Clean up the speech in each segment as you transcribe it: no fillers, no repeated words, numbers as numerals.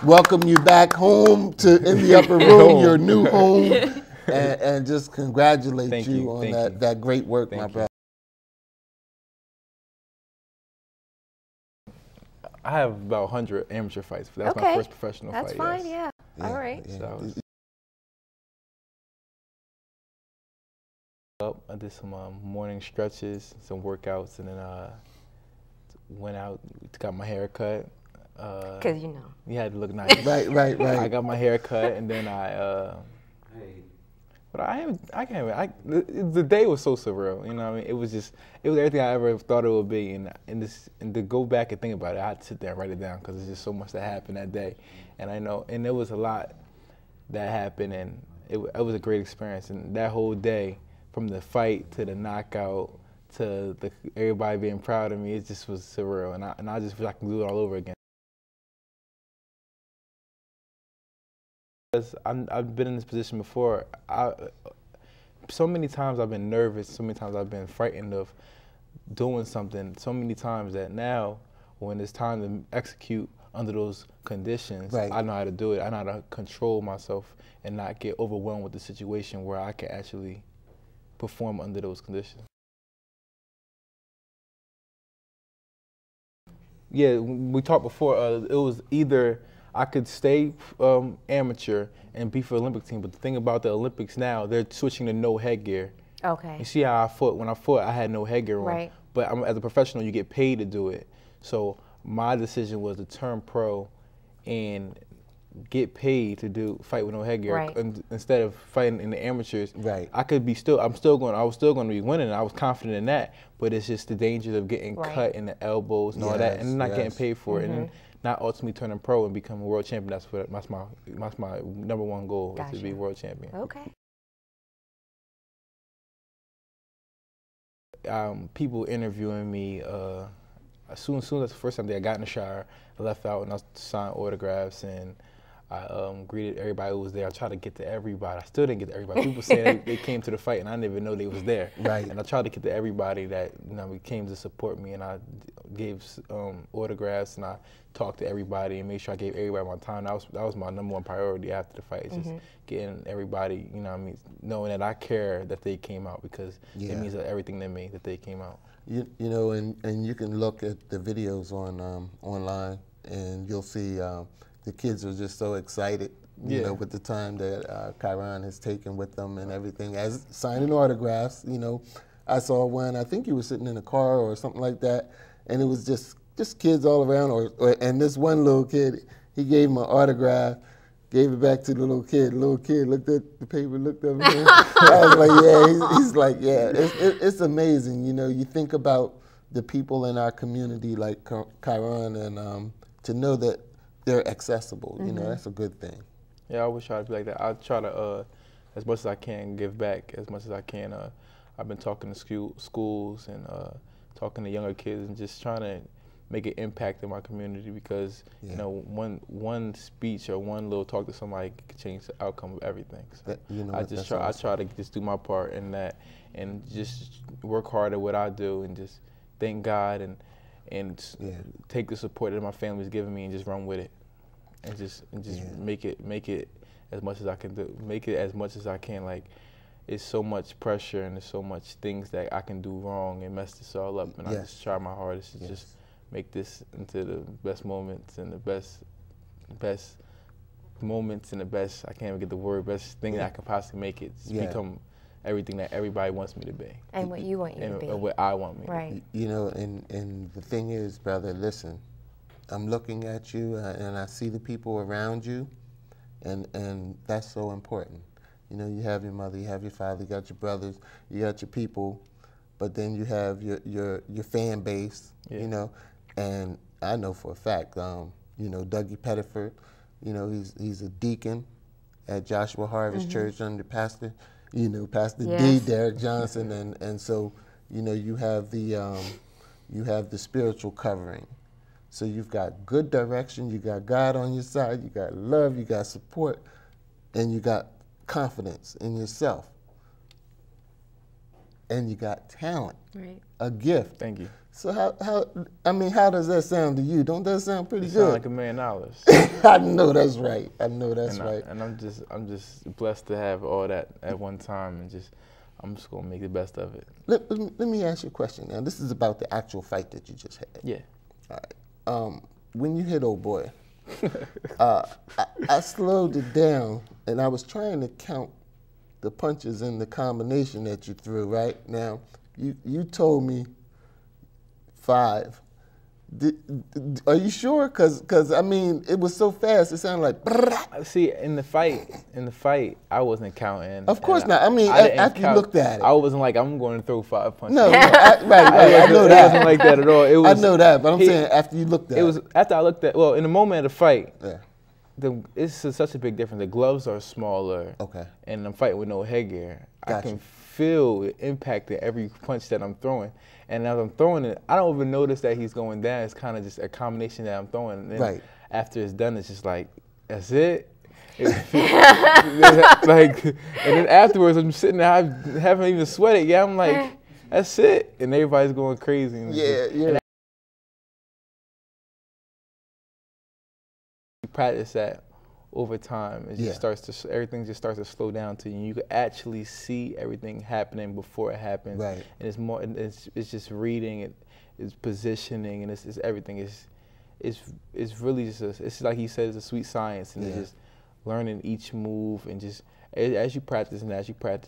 welcome you back home in the upper room, your new home, and just congratulate you on that great work, my brother. I have about 100 amateur fights, but that's my first professional fight. That's fine, yeah. All right. So, I did some morning stretches, some workouts, and then went out, got my hair cut. Because you had to look nice. Right. I got my hair cut, and then the day was so surreal. You know what I mean? It was everything I ever thought it would be, and to go back and think about it, I had to sit there and write it down because there's just so much that happened that day, and there was a lot that happened, and it was a great experience, and that whole day, from the fight to the knockout to everybody being proud of me, it just was surreal, and I just feel like I can do it all over again. Because I've been in this position before. So many times I've been nervous, so many times I've been frightened of doing something, so many times that now, when it's time to execute under those conditions, I know how to do it. I know how to control myself and not get overwhelmed with the situation where I can actually perform under those conditions. Yeah, we talked before, it was either I could stay amateur and be for the Olympic team, but the thing about the Olympics now, they're switching to no headgear. Okay. You see how I fought? When I fought, I had no headgear on. Right. But as a professional, you get paid to do it. So my decision was to turn pro and get paid to fight with no headgear, instead of fighting in the amateurs. I could be I was still going to be winning. I was confident in that, but it's just the danger of getting cut in the elbows and all that, and not getting paid for it, and not ultimately turning pro and become a world champion. That's my #1 goal, is to be world champion. Okay. People interviewing me. As soon as the first time I got in the shower, I left out and I signed autographs, and I greeted everybody who was there. I tried to get to everybody. I still didn't get to everybody. People saying they came to the fight and I didn't even know they was there. And I tried to get to everybody that came to support me, and I gave autographs, and I talked to everybody and made sure I gave everybody my time. That was my #1 priority after the fight. It's just getting everybody, knowing that I care that they came out, because it means everything to me that they came out. You know, and you can look at the videos on online, and you'll see the kids are just so excited, you know, with the time that Kyrone has taken with them and everything, as signing autographs. I saw one, I think you were sitting in a car or something like that, and it was just kids all around, and this one little kid, he gave him an autograph, gave it back to the little kid. The little kid looked at the paper, looked up at him. I was like, yeah, he's like, yeah. It's amazing, you think about the people in our community like Kyrone, and to know that they're accessible, that's a good thing. Yeah, I always try to be like that. I try to, as much as I can, give back as much as I can. I've been talking to schools and talking to younger kids and just trying to make an impact in my community, because one speech or one little talk to somebody can change the outcome of everything. So I try to just do my part in that, and just work hard at what I do, and just thank God and take the support that my family's giving me and just run with it, and just make it as much as I can do. Make it as much as I can. Like, it's so much pressure and there's so much things that I can do wrong and mess this all up, and I just try my hardest to just make this into the best moments and the best moments and the best, I can't even get the word, best thing that I can possibly make it. Just become everything that everybody wants me to be. And what you want you to be. And what I want me to be. And the thing is, brother, listen, I'm looking at you and I see the people around you, and that's so important. You have your mother, you have your father, you got your brothers, you got your people, but then you have your fan base, and I know for a fact, Doug Pettiford, he's a deacon at Joshua Harvest Church under Pastor D, Derek Johnson, and so you have the spiritual covering. So you've got good direction, you got God on your side, you got love, you got support, and you got confidence in yourself. and you got talent, right? A gift. Thank you. So how does that sound to you? Don't that sound pretty good? Sound like $1 million. I know that's right. I know that's right. And I'm just blessed to have all that at one time, and I'm just gonna make the best of it. Let me ask you a question now. This is about the actual fight that you just had. Yeah. All right. When you hit old boy, I slowed it down, and I was trying to count the punches in the combination that you threw. Right now, you told me 5. Are you sure? Cause I mean, it was so fast. It sounded like. Brrr. See, in the fight, I wasn't counting. Of course not. I mean, after you looked at it, I wasn't like, I'm going to throw 5 punches. No, right. I know that. It wasn't like that at all. It was, I know that, but I'm saying after you looked at it. It was after I looked at. Well, in the moment of the fight, yeah. It's such a big difference. The gloves are smaller. Okay. And I'm fighting with no headgear. Gotcha. I can feel it impacting every punch that I'm throwing. And as I'm throwing it, I don't even notice that he's going down. It's kind of just a combination that I'm throwing. And then right. After it's done, it's just like, that's it. Like, and then afterwards, I'm sitting there, I haven't even sweated yet. I'm like, that's it. And everybody's going crazy. And yeah. You practice that over time. It just everything just starts to slow down to you. You can actually see everything happening before it happens. Right. And it's more. It's just reading. It's positioning, and it's everything. It's really just it's like he said, it's a sweet science, and it's just learning each move, and just as you practice,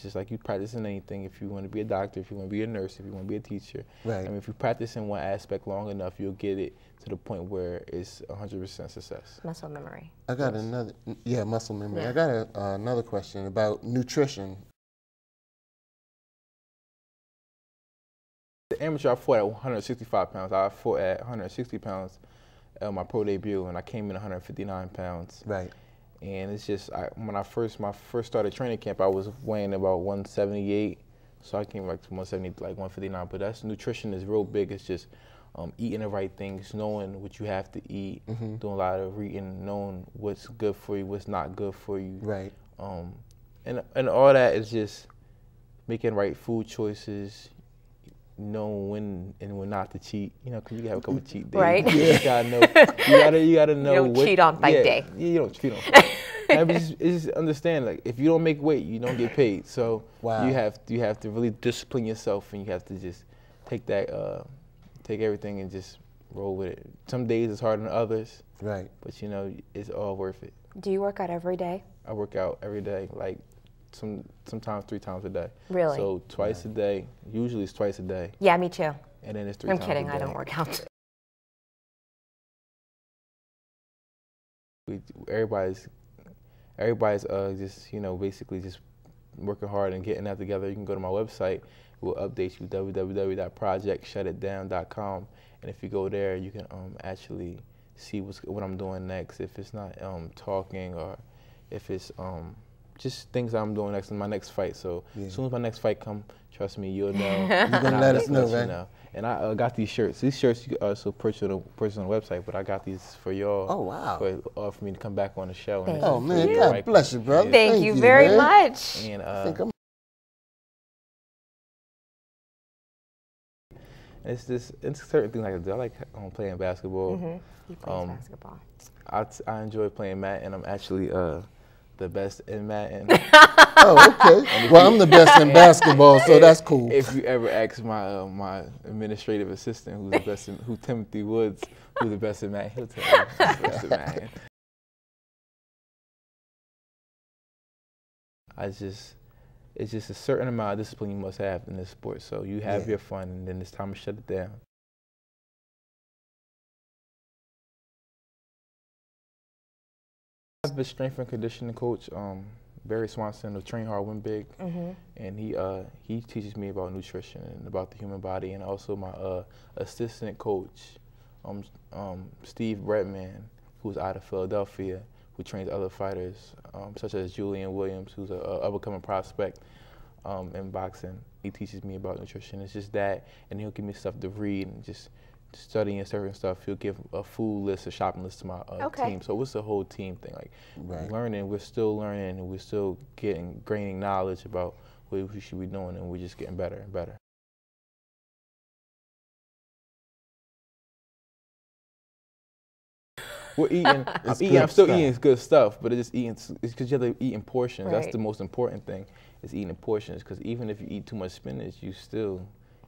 just like you practice in anything. If you want to be a doctor, if you want to be a nurse, if you want to be a teacher, right. I mean, if you practice in one aspect long enough, you'll get it to the point where it's 100% success. Muscle memory. I got another, muscle memory. Yeah. I got another question about nutrition. The amateur, I fought at 165 pounds. I fought at 160 pounds at my pro debut, and I came in 159 pounds. Right. And it's just, when I first started training camp, I was weighing about 178. So I came back to 170, like 159. But that's nutrition is real big. It's just eating the right things, knowing what you have to eat, doing a lot of reading, knowing what's good for you, what's not good for you. Right. And all that is just making right food choices, knowing when and when not to cheat. You know, because you can have a couple of cheat days. Right. You gotta know. You gotta know. You don't cheat on fight day. You don't cheat on fight. It's just understand, like, if you don't make weight, you don't get paid. So you have to really discipline yourself, and you have to just take everything and just roll with it. Some days it's harder than others. Right. But you know, it's all worth it. Do you work out every day? I work out every day, like sometimes 3 times a day. Really? So twice a day. Usually it's twice a day. Yeah, me too. And then it's 3 times a day. I'm kidding. I don't work out. Everybody's just, you know, basically just working hard and getting that together. You can go to my website. We'll update you, www.projectshutitdown.com. And if you go there, you can actually see what I'm doing next. If it's not talking, or if it's just things I'm doing next in my next fight. So as soon as my next fight comes, trust me, you'll know. You're gonna let us know, right? You know. And I got these shirts. These shirts you can also purchase on the website, but I got these for y'all. Oh, wow. For me to come back on the show. Oh, man, God bless you, brother. Thank you very much. And it's certain things I do. I like playing basketball. He plays basketball. I enjoy playing Mat, and I'm actually the best in Mat. Oh, okay. Well, I'm the best in basketball, so that's cool. If you ever ask my my administrative assistant, who's the best Timothy Woods, who's the best in Mat, he'll tell you who's the best in Mat. It's just a certain amount of discipline you must have in this sport. So you have your fun, and then it's time to shut it down. I have a strength and conditioning coach, Barry Swanson of Train Hard, Win Big, and he teaches me about nutrition and about the human body, and also my assistant coach, Steve Bretman, who's out of Philadelphia, who trains other fighters, such as Julian Williams, who's an up-and-coming prospect in boxing. He teaches me about nutrition. It's just that, and he'll give me stuff to read, and just studying certain stuff. He'll give a food list, a shopping list to my team. So it's a whole team thing. Like learning, we're still learning, and we're still gaining knowledge about what we should be doing, and we're just getting better and better. We're eating. I'm still eating good stuff, but it's because you have to eat in portions. Right. That's the most important thing, is eating in portions. Because even if you eat too much spinach, you still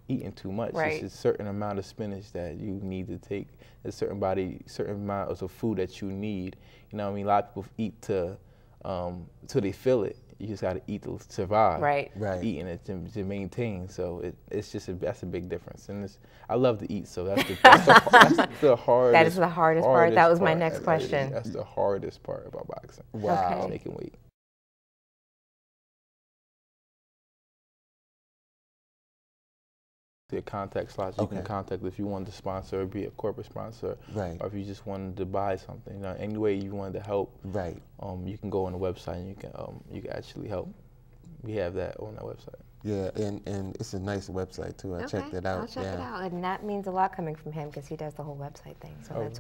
eating too much. Right. It's a certain amount of spinach that you need to take. There's certain amount of food that you need. You know what I mean? A lot of people eat till they feel it. You just got to eat to survive. Right. Eating it to maintain. So it's just that's a big difference. And I love to eat, so that's the hardest. That is the hardest part. That was my next question. That's the hardest part about boxing. Wow. Okay. Making weight. The contact slots you can contact if you wanted to sponsor, be a corporate sponsor, right, or if you just wanted to buy something. You know, any way you wanted to help, right, you can go on the website and you can actually help. We have that on our website. Yeah, and it's a nice website too. I checked it out. I'll check it out, and that means a lot coming from him because he does the whole website thing. So that's.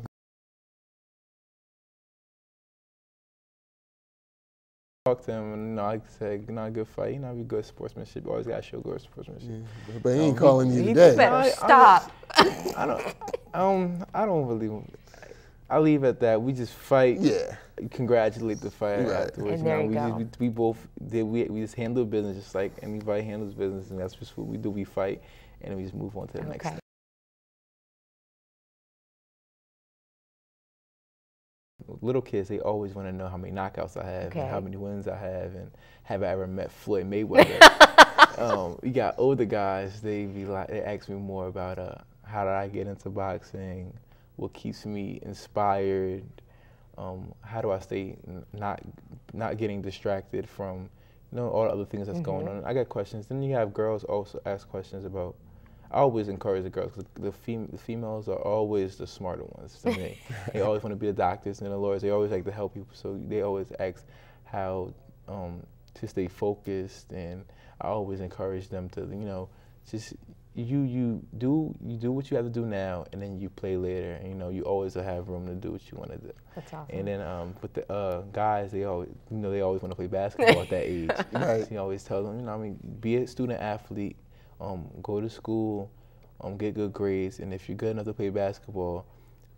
Talk to him, and I said, a good fight. You know, be good sportsmanship. You always gotta show good sportsmanship. Yeah, but he ain't calling you today. Better stop. I don't really. I leave it at that. We just fight. Yeah. Congratulate the fighter afterwards. And there you go. We both did. We just handle business just like anybody handles business, and that's just what we do. We fight, and then we just move on to the next step. Little kids, they always want to know how many knockouts I have and how many wins I have, and have I ever met Floyd Mayweather. You got older guys, they ask me more about how did I get into boxing, what keeps me inspired, how do I stay not getting distracted from all the other things that's going on. I got questions. Then you have girls also ask questions about. I always encourage the girls, because the females are always the smarter ones to me. They always want to be the doctors and the lawyers. They always like to help people, so they always ask how to stay focused. And I always encourage them to, just you do what you have to do now, and then you play later. And you always have room to do what you want to do. That's awesome. And then with the guys, they always want to play basketball at that age. Right. So you always tell them, be a student athlete. Go to school, get good grades, and if you're good enough to play basketball,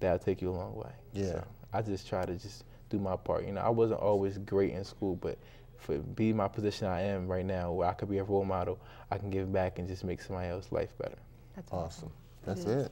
that'll take you a long way. Yeah. So I just try to just do my part. I wasn't always great in school, but for being my position I am right now, where I could be a role model, I can give back and just make somebody else's life better. That's awesome. That's it.